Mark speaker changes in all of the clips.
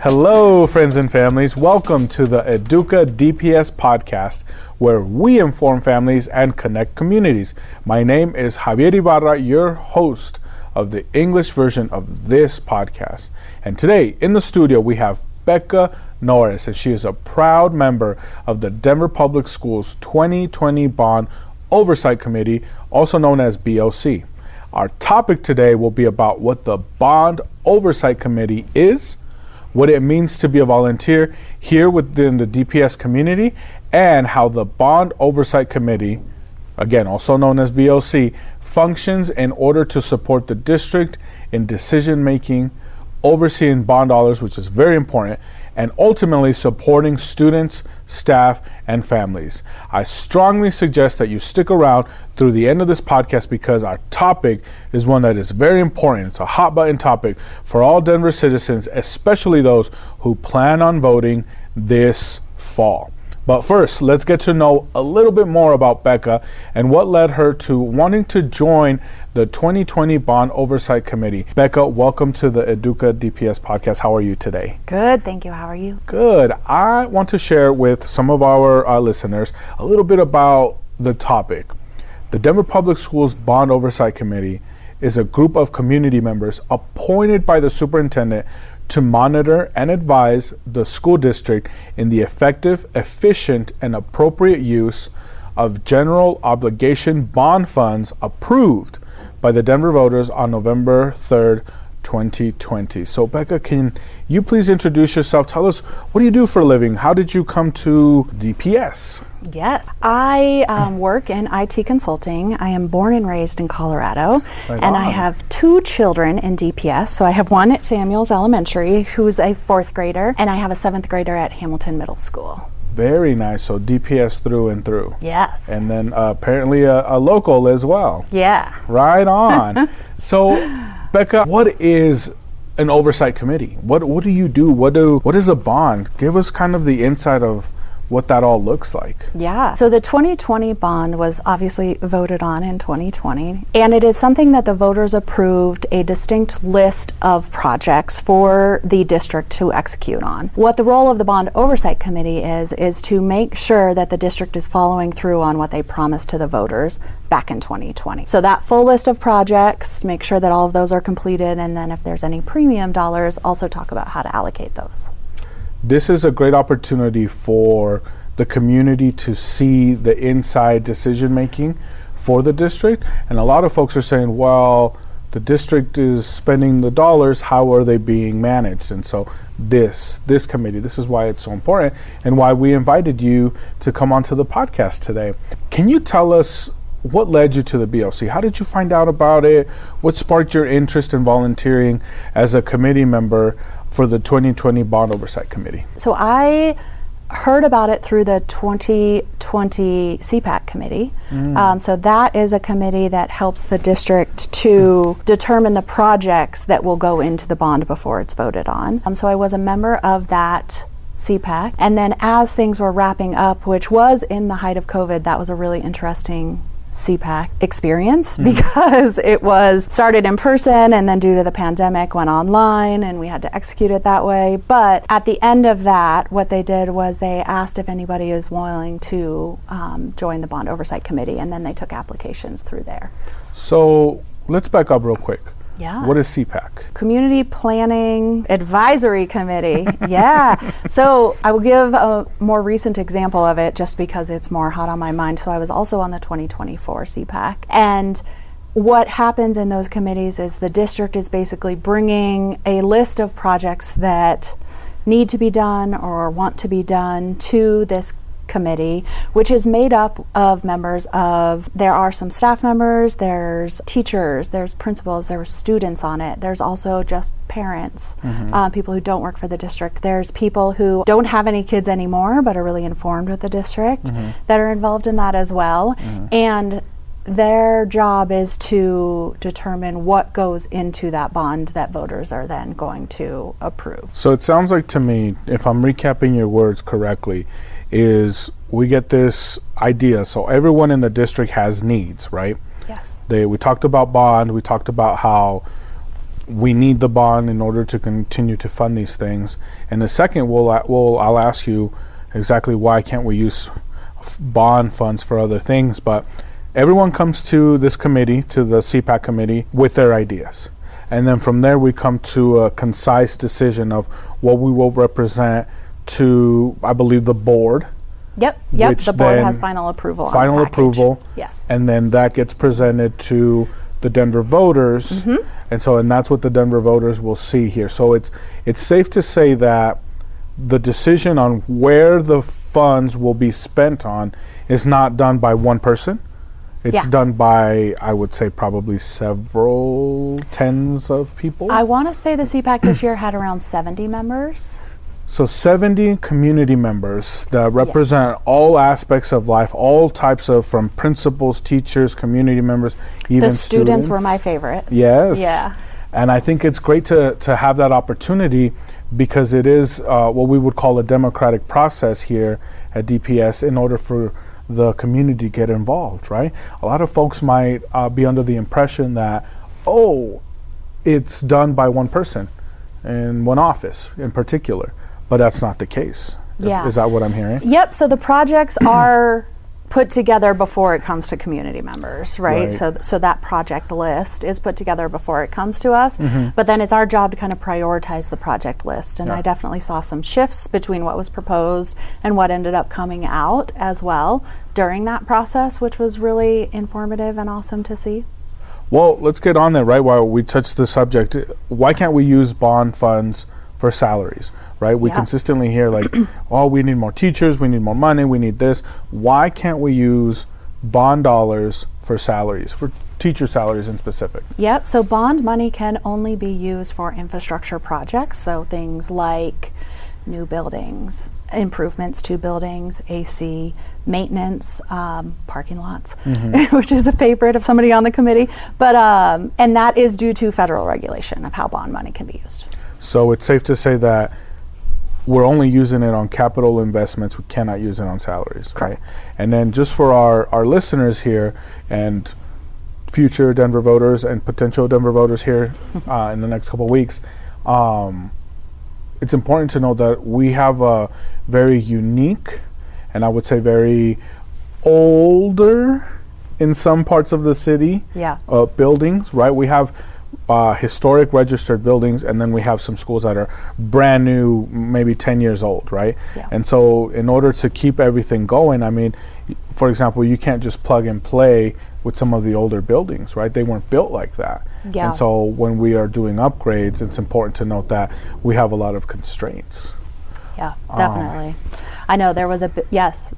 Speaker 1: Hello, friends and families. Welcome to the EDUCA DPS Podcast, where we inform families and connect communities. My name is Javier Ibarra, your host of the English version of this podcast. And today in the studio, we have Becca Norris, and she is a proud member of the Denver Public Schools 2020 Bond Oversight Committee, also known as BOC. Our topic today will be about what the Bond Oversight Committee is, what it means to be a volunteer here within the DPS community, and how the Bond Oversight Committee, again also known as BOC, functions in order to support the district in decision making, overseeing bond dollars, which is very important, and ultimately supporting students, staff, and families. I strongly suggest that you stick around through the end of this podcast because our topic is one that is very important. It's a hot button topic for all Denver citizens, especially those who plan on voting this fall. But first, let's get to know a little bit more about Becca and what led her to wanting to join the 2020 Bond Oversight Committee. Becca, welcome to the EDUCA DPS Podcast. How are you today?
Speaker 2: Good, thank you. How are you?
Speaker 1: Good. I want to share with some of our listeners a little bit about the topic. The Denver Public Schools Bond Oversight Committee is a group of community members appointed by the superintendent to monitor and advise the school district in the effective, efficient, and appropriate use of general obligation bond funds approved by the Denver voters on November 3rd, 2020. So Becca, can you please introduce yourself? Tell us, what do you do for a living? How did you come to DPS?
Speaker 2: Yes, I work in IT consulting. I am born and raised in Colorado, and I have two children in DPS. So I have one at Samuels Elementary, who's a fourth grader, and I have a seventh grader at Hamilton Middle School.
Speaker 1: Very nice. So DPS through and through.
Speaker 2: Yes.
Speaker 1: And then apparently a local as well.
Speaker 2: Yeah.
Speaker 1: Right on. So Becca, what is an oversight committee? What do you do? What is a bond? Give us kind of the insight of what that all looks like.
Speaker 2: Yeah. So the 2020 bond was obviously voted on in 2020, and it is something that the voters approved a distinct list of projects for the district to execute on. What the role of the Bond Oversight Committee is to make sure that the district is following through on what they promised to the voters back in 2020. So that full list of projects, make sure that all of those are completed, and then if there's any premium dollars, also talk about how to allocate those.
Speaker 1: This is a great opportunity for the community to see the inside decision making for the district. And a lot of folks are saying, well, the district is spending the dollars, how are they being managed? And so this committee, this is why it's so important and why we invited you to come onto the podcast today. Can you tell us what led you to the BOC? How did you find out about it? What sparked your interest in volunteering as a committee member for the 2020 Bond Oversight Committee?
Speaker 2: So I heard about it through the 2020 CPAC committee. So that is a committee that helps the district to determine the projects that will go into the bond before it's voted on. So I was a member of that CPAC. And then as things were wrapping up, which was in the height of COVID, that was a really interesting CPAC experience because it was started in person and then due to the pandemic went online and we had to execute it that way. But at the end of that, what they did was they asked if anybody is willing to join the Bond Oversight Committee, and then they took applications through there.
Speaker 1: So let's back up real quick.
Speaker 2: Yeah.
Speaker 1: What is CPAC?
Speaker 2: Community Planning Advisory Committee. Yeah. So I will give a more recent example of it just because it's more hot on my mind. So I was also on the 2024 CPAC. And what happens in those committees is the district is basically bringing a list of projects that need to be done or want to be done to this committee, which is made up of members of, there are some staff members, there's teachers, there's principals, there's students on it, there's also just parents, people who don't work for the district, there's people who don't have any kids anymore but are really informed with the district that are involved in that as well. And their job is to determine what goes into that bond that voters are then going to approve.
Speaker 1: So it sounds like to me, if I'm recapping your words correctly, is we get this idea. So everyone in the district has needs, right?
Speaker 2: Yes.
Speaker 1: We talked about bond. We talked about how we need the bond in order to continue to fund these things. And the second, I'll ask you exactly why can't we use bond funds for other things. But everyone comes to this committee, to the CPAC committee, with their ideas. And then from there, we come to a concise decision of what we will represent to, I believe, the board.
Speaker 2: Yep. The board has final approval.
Speaker 1: Final approval.
Speaker 2: Yes.
Speaker 1: And then that gets presented to the Denver voters. And that's what the Denver voters will see here. So it's safe to say that the decision on where the funds will be spent on is not done by one person. It's done by, I would say, probably several tens of people.
Speaker 2: I want to say the CPAC this year had around 70 members.
Speaker 1: So 70 community members that represent all aspects of life, all types of, from principals, teachers, community members, even
Speaker 2: the students were my favorite.
Speaker 1: Yes.
Speaker 2: Yeah.
Speaker 1: And I think it's great to have that opportunity, because it is what we would call a democratic process here at DPS in order for the community to get involved, right? A lot of folks might be under the impression that, it's done by one person in one office in particular. But that's not the case.
Speaker 2: Yeah.
Speaker 1: Is that what I'm hearing?
Speaker 2: Yep. So the projects are put together before it comes to community members, right? So that project list is put together before it comes to us. But then it's our job to kind of prioritize the project list. And I definitely saw some shifts between what was proposed and what ended up coming out as well during that process, which was really informative and awesome to see.
Speaker 1: Well, let's get on there, right? While we touch the subject, why can't we use bond funds for salaries, right? We consistently hear like, we need more teachers, we need more money, we need this. Why can't we use bond dollars for salaries, for teacher salaries in specific?
Speaker 2: Yep, so bond money can only be used for infrastructure projects, so things like new buildings, improvements to buildings, AC, maintenance, parking lots, which is a favorite of somebody on the committee. But and that is due to federal regulation of how bond money can be used.
Speaker 1: So it's safe to say that we're only using it on capital investments. We cannot use it on salaries,
Speaker 2: Correct.
Speaker 1: Right? And then just for our listeners here and future Denver voters and potential Denver voters here in the next couple of weeks, it's important to know that we have a very unique, and I would say very older in some parts of the city buildings, right? We have historic registered buildings, and then we have some schools that are brand new, maybe 10 years old, right? And so in order to keep everything going, I mean, for example, you can't just plug and play with some of the older buildings, right? They weren't built like that. And so when we are doing upgrades, it's important to note that we have a lot of constraints.
Speaker 2: Yeah, definitely. I know there was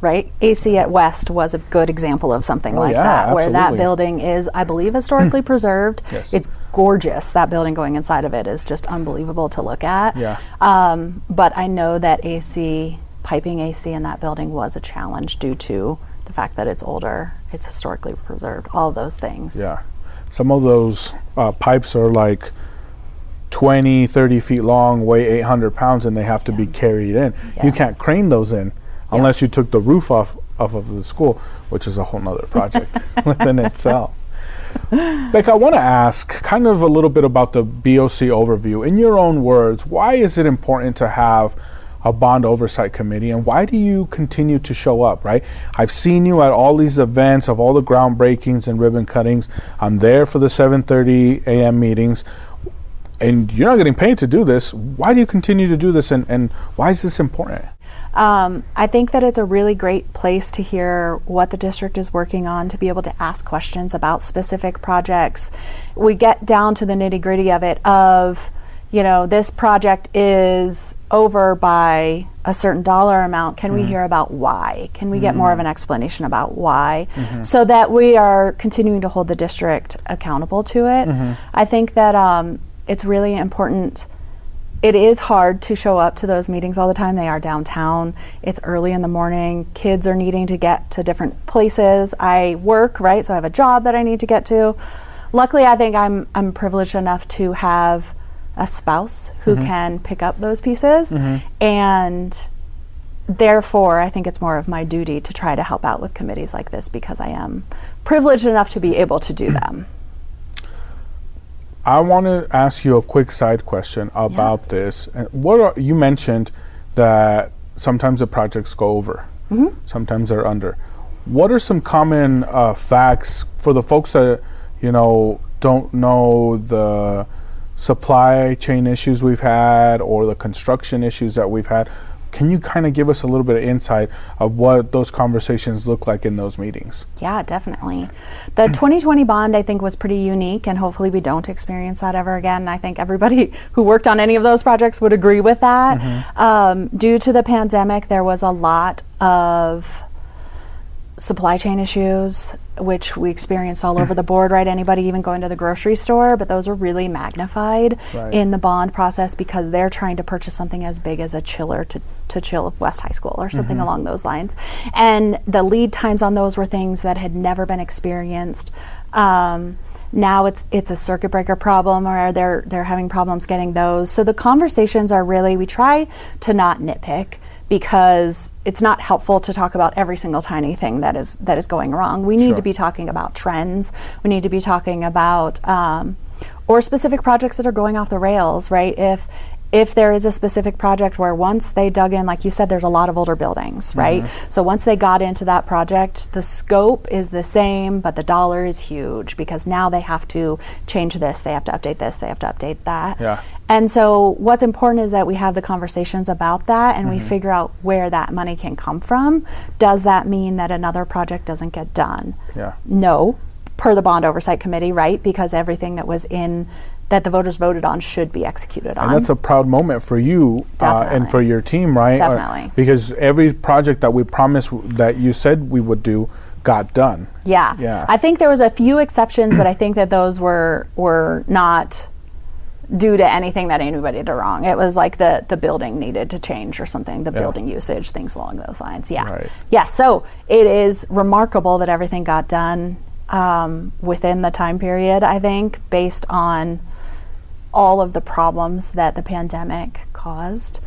Speaker 2: right? AC at West was a good example of something that,
Speaker 1: absolutely.
Speaker 2: where that building is, I believe, historically preserved. It's gorgeous. That building going inside of it is just unbelievable to look at. But I know that piping AC in that building was a challenge due to the fact that it's older, it's historically preserved, all those things.
Speaker 1: Some of those pipes are like 20, 30 feet long, weigh 800 pounds, and they have to be carried in. You can't crane those in unless you took the roof off of the school, which is a whole nother project within itself. Becca, I want to ask kind of a little bit about the BOC overview. In your own words, why is it important to have a Bond Oversight Committee, and why do you continue to show up, right? I've seen you at all these events of all the groundbreakings and ribbon cuttings. I'm there for the 7:30 a.m. meetings, and you're not getting paid to do this. Why do you continue to do this, and why is this important?
Speaker 2: I think that it's a really great place to hear what the district is working on, to be able to ask questions about specific projects. We get down to the nitty-gritty of it of, this project is over by a certain dollar amount. Can we hear about why? Can we get more of an explanation about why, so that we are continuing to hold the district accountable to it? I think that it's really important. It is hard to show up to those meetings all the time. They are downtown. It's early in the morning. Kids are needing to get to different places. I work, right? So I have a job that I need to get to. Luckily, I think I'm privileged enough to have a spouse who can pick up those pieces. And therefore, I think it's more of my duty to try to help out with committees like this, because I am privileged enough to be able to do them.
Speaker 1: I want to ask you a quick side question about this. You mentioned that sometimes the projects go over, sometimes they're under. What are some common facts for the folks that don't know the supply chain issues we've had or the construction issues that we've had? Can you kind of give us a little bit of insight of what those conversations look like in those meetings? Yeah,
Speaker 2: definitely. The 2020 bond, I think, was pretty unique, and hopefully we don't experience that ever again. I think everybody who worked on any of those projects would agree with that. Due to the pandemic, there was a lot of supply chain issues, which we experienced all over the board, right? Anybody even going to the grocery store, but those were really magnified in the bond process because they're trying to purchase something as big as a chiller to chill West High School or something along those lines. And the lead times on those were things that had never been experienced. Now it's a circuit breaker problem, or they're having problems getting those. So the conversations are really, we try to not nitpick, because it's not helpful to talk about every single tiny thing that is going wrong. We need to be talking about trends. We need to be talking about or specific projects that are going off the rails, right? If there is a specific project where once they dug in, like you said, there's a lot of older buildings, right? So once they got into that project, the scope is the same, but the dollar is huge because now they have to change this, they have to update this, they have to update that. Yeah. And so what's important is that we have the conversations about that and we figure out where that money can come from. Does that mean that another project doesn't get done? Yeah. No, per the Bond Oversight Committee, right? Because everything that was that the voters voted on should be executed on.
Speaker 1: And that's a proud moment for you and for your team, right?
Speaker 2: Definitely.
Speaker 1: Because every project that we promised that you said we would do got done.
Speaker 2: Yeah. I think there was a few exceptions, but I think that those were not due to anything that anybody did wrong. It was like the building needed to change or something, the building usage, things along those lines. Yeah. Right. Yeah, so it is remarkable that everything got done within the time period, I think, based on all of the problems that the pandemic caused.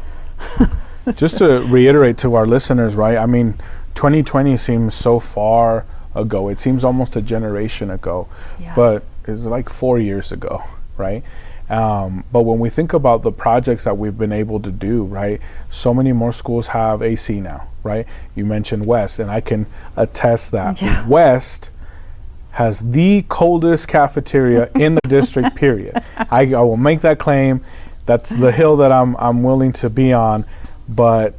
Speaker 1: Just to reiterate to our listeners, right? I mean, 2020 seems so far ago. It seems almost a generation ago, but it's like 4 years ago, right? But when we think about the projects that we've been able to do, right, so many more schools have AC now, right? You mentioned West, and I can attest that West has the coldest cafeteria in the district, period. I will make that claim. That's the hill that I'm willing to be on, but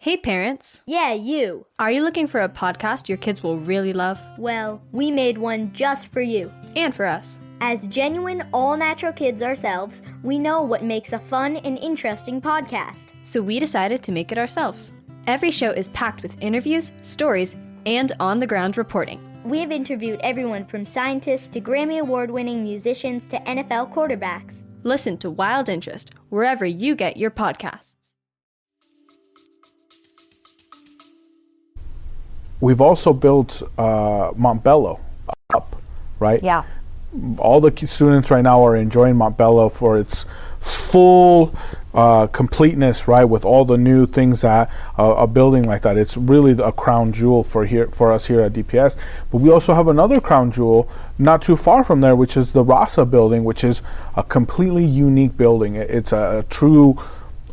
Speaker 3: Hey parents.
Speaker 4: Yeah, you.
Speaker 3: Are you looking for a podcast your kids will really love?
Speaker 4: Well, we made one just for you.
Speaker 3: And for us.
Speaker 4: As genuine, all-natural kids ourselves, we know what makes a fun and interesting podcast.
Speaker 3: So we decided to make it ourselves. Every show is packed with interviews, stories, and on-the-ground reporting.
Speaker 4: We have interviewed everyone from scientists to Grammy Award-winning musicians to NFL quarterbacks.
Speaker 3: Listen to Wild Interest wherever you get your podcasts.
Speaker 1: We've also built Montbello up, right?
Speaker 2: Yeah.
Speaker 1: All the students right now are enjoying Montbello for its full completeness, right? With all the new things that a building like that, it's really a crown jewel for us here at DPS. But we also have another crown jewel not too far from there, which is the Rasa building, which is a completely unique building. It's a true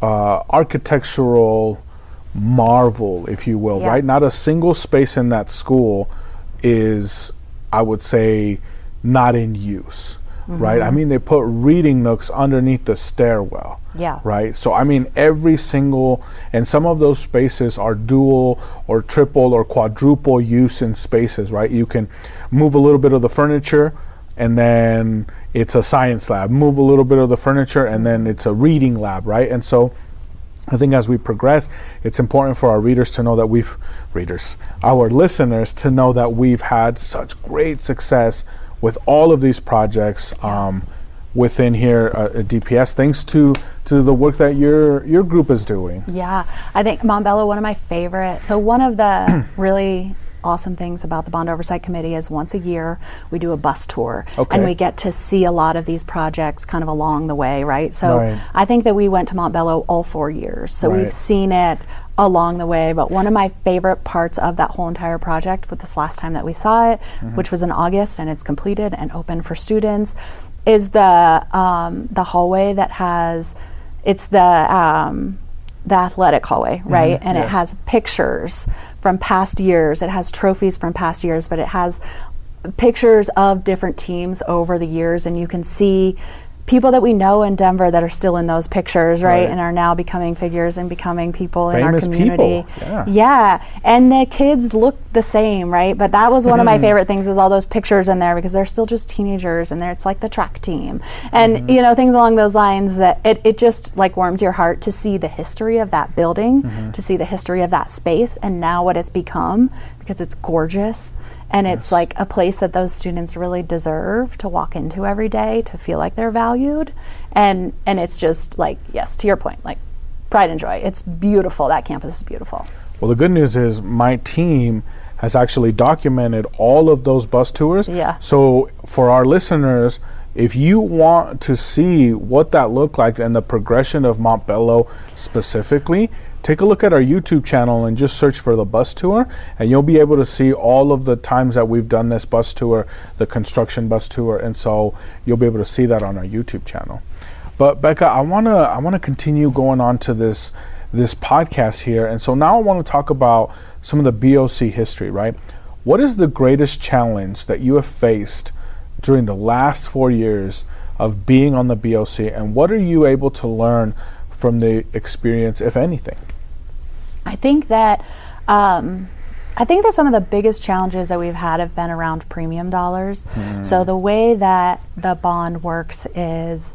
Speaker 1: architectural marvel, if you will, right? Not a single space in that school is, I would say, not in use, right? I mean, they put reading nooks underneath the stairwell, right? So, I mean, every single, and some of those spaces are dual or triple or quadruple use in spaces, right? You can move a little bit of the furniture and then it's a science lab, move a little bit of the furniture and then it's a reading lab, right? And so I think as we progress, it's important for our readers to know that our listeners to know that we've had such great success with all of these projects within here at DPS, thanks to the work that your group is doing.
Speaker 2: Yeah, I think Montbello, one of my favorite. So one of the really awesome things about the Bond Oversight Committee is once a year we do a bus tour and we get to see a lot of these projects kind of along the way, right? So I think that we went to Montbello all 4 years. So we've seen it along the way. But one of my favorite parts of that whole entire project, with this last time that we saw it, which was in August, and it's completed and open for students, is the hallway that has, it's the athletic hallway, right? And it has pictures from past years. It has trophies from past years, but it has pictures of different teams over the years, and you can see people that we know in Denver that are still in those pictures, right? And are now becoming figures and becoming people
Speaker 1: Famous
Speaker 2: in our community.
Speaker 1: People.
Speaker 2: Yeah, and the kids look the same, right? But that was one of my favorite things, is all those pictures in there, because they're still just teenagers, and it's like the track team, and you know, things along those lines, that it just like warms your heart to see the history of that building, to see the history of that space, and now what it's become, because it's gorgeous. And it's like a place that those students really deserve to walk into every day, to feel like they're valued. And it's just like, yes, to your point, like pride and joy. It's beautiful. That campus is beautiful.
Speaker 1: Well, the good news is my team has actually documented all of those bus tours.
Speaker 2: Yeah.
Speaker 1: So for our listeners, if you want to see what that looked like and the progression of Montbello specifically, take a look at our YouTube channel and just search for the bus tour, and you'll be able to see all of the times that we've done this bus tour, the construction bus tour, and so you'll be able to see that on our YouTube channel. But Becca, I wanna continue going on to this podcast here, and so now I want to talk about some of the BOC history, right? What is the greatest challenge that you have faced during the last 4 years of being on the BOC, and what are you able to learn from the experience, if anything?
Speaker 2: I think that some of the biggest challenges that we've had have been around premium dollars. So the way that the bond works is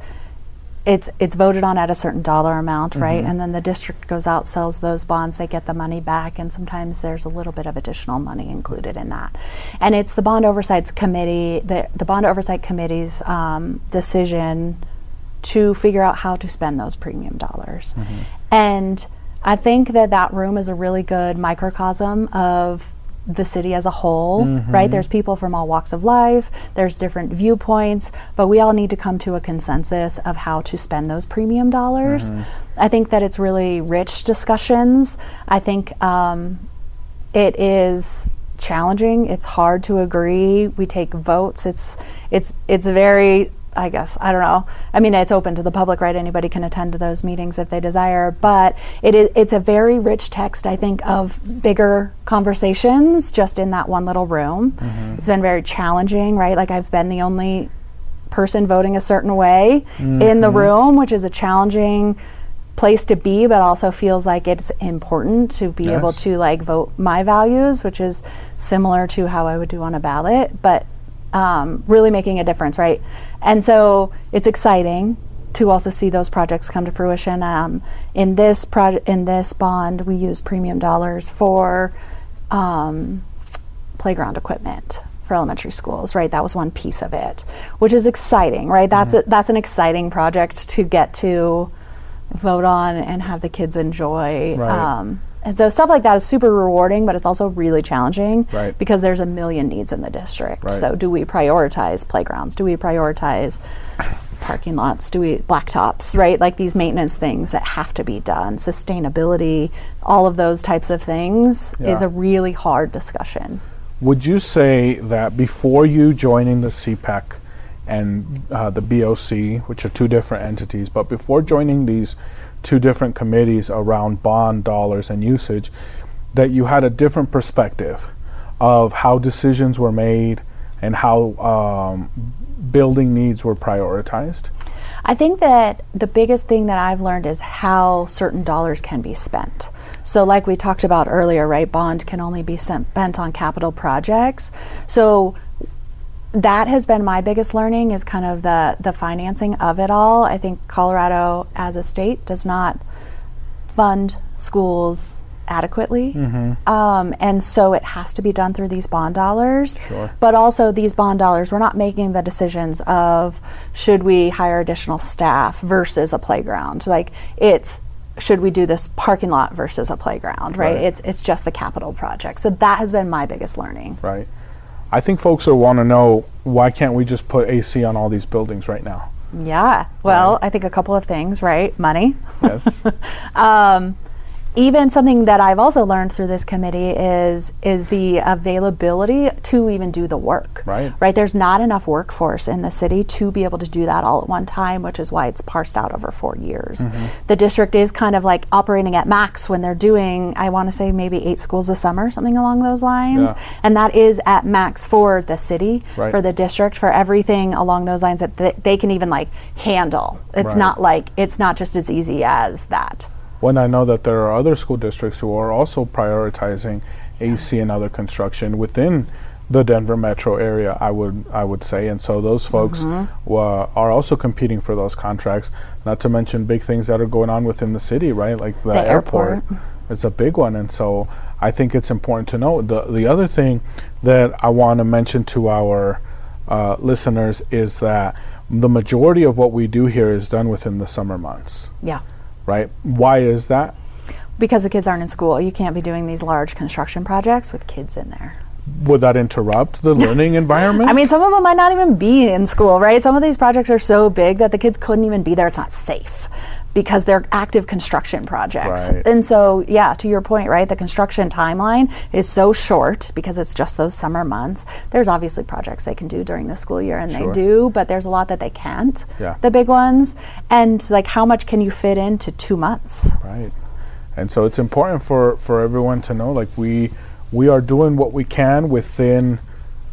Speaker 2: it's voted on at a certain dollar amount, right? And then the district goes out, sells those bonds, they get the money back, and sometimes there's a little bit of additional money included in that. And it's the Bond Oversight Committee, the Bond Oversight Committee's decision to figure out how to spend those premium dollars. And I think that room is a really good microcosm of the city as a whole, right? There's people from all walks of life, there's different viewpoints, but we all need to come to a consensus of how to spend those premium dollars. I think that it's really rich discussions. I think it is challenging. It's hard to agree. We take votes. It's very, I guess, I don't know. I mean, it's open to the public, right? Anybody can attend to those meetings if they desire, but it's a very rich text, I think, of bigger conversations just in that one little room. It's been very challenging, right? Like, I've been the only person voting a certain way in the room, which is a challenging place to be, but also feels like it's important to be able to like vote my values, which is similar to how I would do on a ballot, but really making a difference, right? And so it's exciting to also see those projects come to fruition. In this bond, we use premium dollars for playground equipment for elementary schools, right? That was one piece of it, which is exciting, right? That's an exciting project to get to vote on and have the kids enjoy.
Speaker 1: Right.
Speaker 2: And so stuff like that is super rewarding, but it's also really challenging,
Speaker 1: right,
Speaker 2: because there's a million needs in the district.
Speaker 1: Right.
Speaker 2: So do we prioritize playgrounds? Do we prioritize parking lots? Do we blacktops, right? Like these maintenance things that have to be done, sustainability, all of those types of things is a really hard discussion.
Speaker 1: Would you say that before you joining the CPAC and the BOC, which are two different entities, but before joining these two different committees around bond dollars and usage, that you had a different perspective of how decisions were made and how building needs were prioritized?
Speaker 2: I think that the biggest thing that I've learned is how certain dollars can be spent. So like we talked about earlier, right, bond can only be spent on capital projects. So that has been my biggest learning, is kind of the financing of it all. I think Colorado as a state does not fund schools adequately. And so it has to be done through these bond dollars.
Speaker 1: Sure.
Speaker 2: But also these bond dollars, we're not making the decisions of should we hire additional staff versus a playground. Like it's, should we do this parking lot versus a playground, right? It's just the capital project. So that has been my biggest learning.
Speaker 1: Right. I think folks will want to know, why can't we just put AC on all these buildings right now?
Speaker 2: Yeah. Well, I think a couple of things, right? Money.
Speaker 1: Yes.
Speaker 2: even something that I've also learned through this committee is the availability to even do the work. Right? There's not enough workforce in the city to be able to do that all at one time, which is why it's parsed out over 4 years. The district is kind of like operating at max when they're doing, I want to say maybe 8 schools a summer, something along those lines. And that is at max for the city, for the district, for everything along those lines that they can even like handle. It's not like, it's not just as easy as that.
Speaker 1: When I know that there are other school districts who are also prioritizing AC and other construction within the Denver metro area, I would say, and so those folks are also competing for those contracts. Not to mention big things that are going on within the city, right? Like the airport. It's a big one, and so I think it's important to know. The other thing that I want to mention to our listeners is that the majority of what we do here is done within the summer months. Right? Why is that?
Speaker 2: Because the kids aren't in school. You can't be doing these large construction projects with kids in there.
Speaker 1: Would that interrupt the learning environment?
Speaker 2: I mean, some of them might not even be in school, right? Some of these projects are so big that the kids couldn't even be there. It's not safe because they're active construction projects. And so, yeah, to your point, right, the construction timeline is so short because it's just those summer months. There's obviously projects they can do during the school year, and they do, but there's a lot that they can't, the big ones. And like, how much can you fit into 2 months?
Speaker 1: Right. And so it's important for everyone to know, like, we are doing what we can within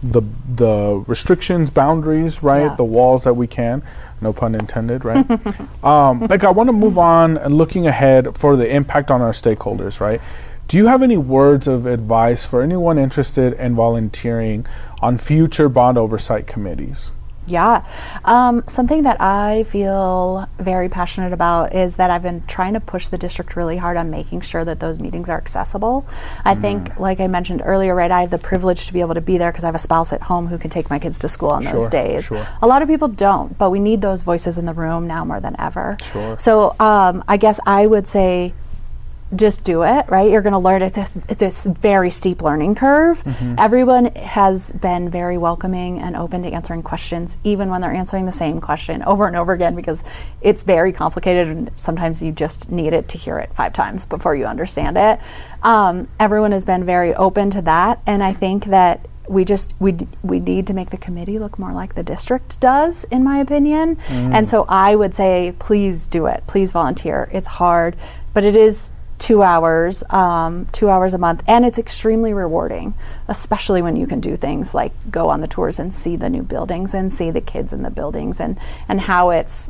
Speaker 1: the restrictions, boundaries, right? The walls that we can. No pun intended, right? Becca, I want to move on and looking ahead for the impact on our stakeholders, right? Do you have any words of advice for anyone interested in volunteering on future bond oversight committees?
Speaker 2: Yeah. Something that I feel very passionate about is that I've been trying to push the district really hard on making sure that those meetings are accessible. I think, like I mentioned earlier, right, I have the privilege to be able to be there because I have a spouse at home who can take my kids to school on those days. A lot of people don't, but we need those voices in the room now more than ever. So I guess I would say, just do it, right? You're going to learn. It's a very steep learning curve. Everyone has been very welcoming and open to answering questions, even when they're answering the same question over and over again, because it's very complicated and sometimes you just need it to hear it 5 times before you understand it. Everyone has been very open to that, and I think that we need to make the committee look more like the district does, in my opinion. And so I would say, please do it. Please volunteer. It's hard, but it is 2 hours, 2 hours a month, and it's extremely rewarding, especially when you can do things like go on the tours and see the new buildings and see the kids in the buildings and how it's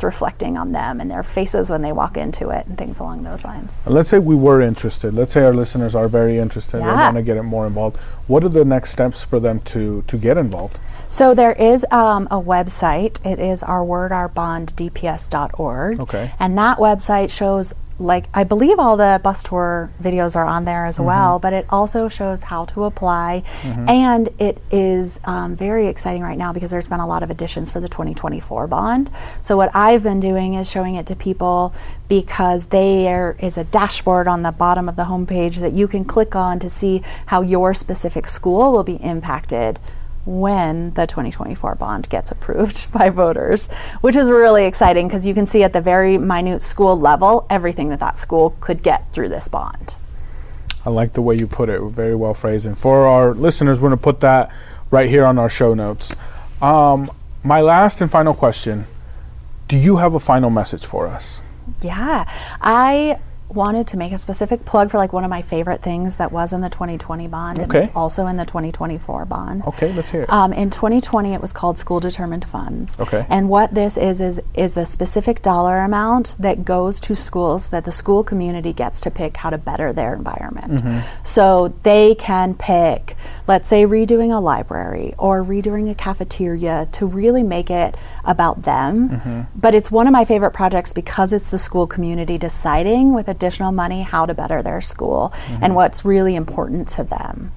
Speaker 2: reflecting on them and their faces when they walk into it and things along those lines.
Speaker 1: Let's say we were interested. Let's say our listeners are very interested and want to get more involved. What are the next steps for them to get involved?
Speaker 2: So there is a website. It is ourbonddps.org. And that website shows, like, I believe all the bus tour videos are on there as well, but it also shows how to apply. And it is very exciting right now because there's been a lot of additions for the 2024 bond. So what I've been doing is showing it to people because there is a dashboard on the bottom of the homepage that you can click on to see how your specific school will be impacted when the 2024 bond gets approved by voters, which is really exciting because you can see at the very minute school level everything that school could get through this bond.
Speaker 1: I like the way you put it. Very well phrased. And for our listeners, we're going to put that right here on our show notes. My last and final question, do you have a final message for us?
Speaker 2: Yeah, I wanted to make a specific plug for like one of my favorite things that was in the 2020 bond and is also in the 2024 bond.
Speaker 1: Okay, let's hear it.
Speaker 2: In 2020, it was called School Determined Funds. And what this is a specific dollar amount that goes to schools that the school community gets to pick how to better their environment. So they can pick, let's say, redoing a library or redoing a cafeteria to really make it about them. But it's one of my favorite projects because it's the school community deciding with additional money how to better their school and what's really important to them.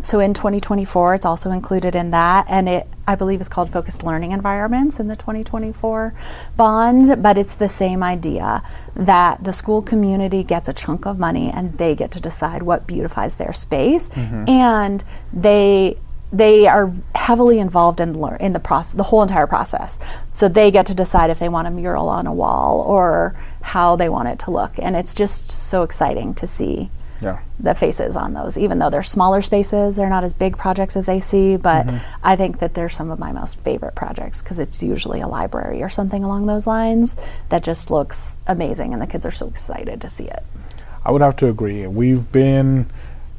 Speaker 2: So in 2024, it's also included in that, and it, I believe, is called Focused Learning Environments in the 2024 bond, but it's the same idea that the school community gets a chunk of money and they get to decide what beautifies their space, and they are heavily involved in the process, the whole entire process. So they get to decide if they want a mural on a wall or how they want it to look. And it's just so exciting to see the faces on those, even though they're smaller spaces. They're not as big projects as AC, but I think that they're some of my most favorite projects because it's usually a library or something along those lines that just looks amazing, and the kids are so excited to see it.
Speaker 1: I would have to agree. We've been,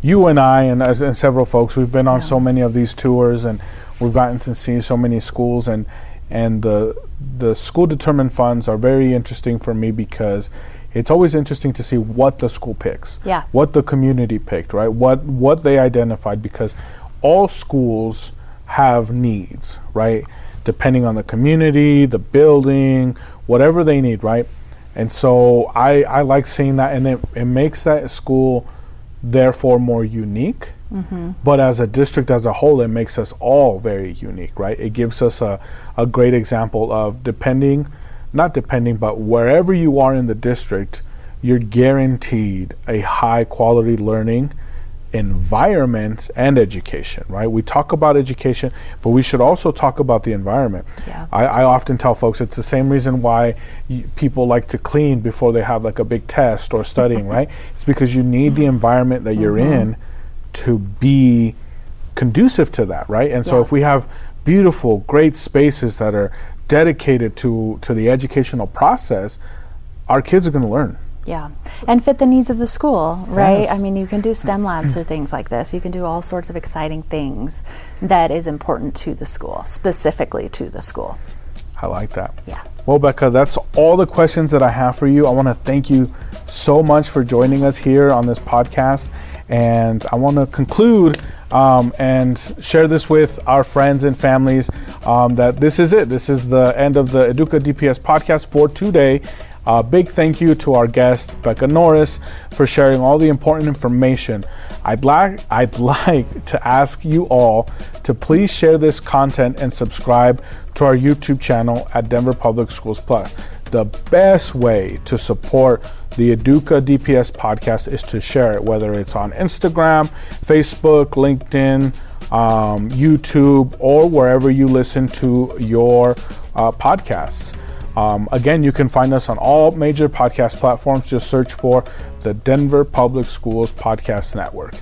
Speaker 1: you and I and several folks, we've been on so many of these tours, and we've gotten to see so many schools, and the school determined funds are very interesting for me because it's always interesting to see what the school picks, what the community picked, right? What they identified, because all schools have needs, right? Depending on the community, the building, whatever they need, right? And so I like seeing that, and it makes that school therefore more unique. But as a district as a whole, it makes us all very unique, right? It gives us a great example of not depending, but wherever you are in the district, you're guaranteed a high quality learning environment and education, right? We talk about education, but we should also talk about the environment. I often tell folks it's the same reason why people like to clean before they have like a big test or studying, right? It's because you need the environment that you're in to be conducive to that, right? And so if we have beautiful, great spaces that are dedicated to the educational process, our kids are going to learn.
Speaker 2: And fit the needs of the school, right? I mean, you can do STEM labs or things like this. You can do all sorts of exciting things that is important to the school, specifically to the school.
Speaker 1: I like that. Well, Becca, that's all the questions that I have for you. I want to thank you so much for joining us here on this podcast. And I want to conclude and share this with our friends and families that this is it. This is the end of the EDUCA DPS podcast for today. Big thank you to our guest, Becca Norris, for sharing all the important information. I'd like to ask you all to please share this content and subscribe to our YouTube channel at Denver Public Schools Plus. The best way to support the EDUCA DPS podcast is to share it, whether it's on Instagram, Facebook, LinkedIn, YouTube, or wherever you listen to your podcasts. Again, you can find us on all major podcast platforms. Just search for the Denver Public Schools Podcast Network.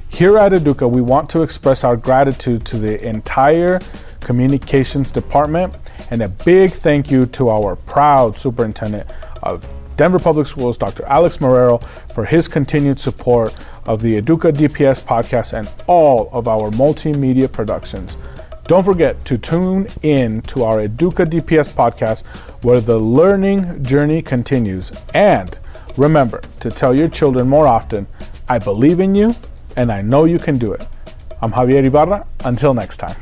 Speaker 1: Here at EDUCA, we want to express our gratitude to the entire communications department, and a big thank you to our proud superintendent of Denver Public Schools, Dr. Alex Marrero, for his continued support of the EDUCA DPS podcast and all of our multimedia productions. Don't forget to tune in to our EDUCA DPS podcast, where the learning journey continues. And remember to tell your children more often, I believe in you and I know you can do it. I'm Javier Ibarra. Until next time.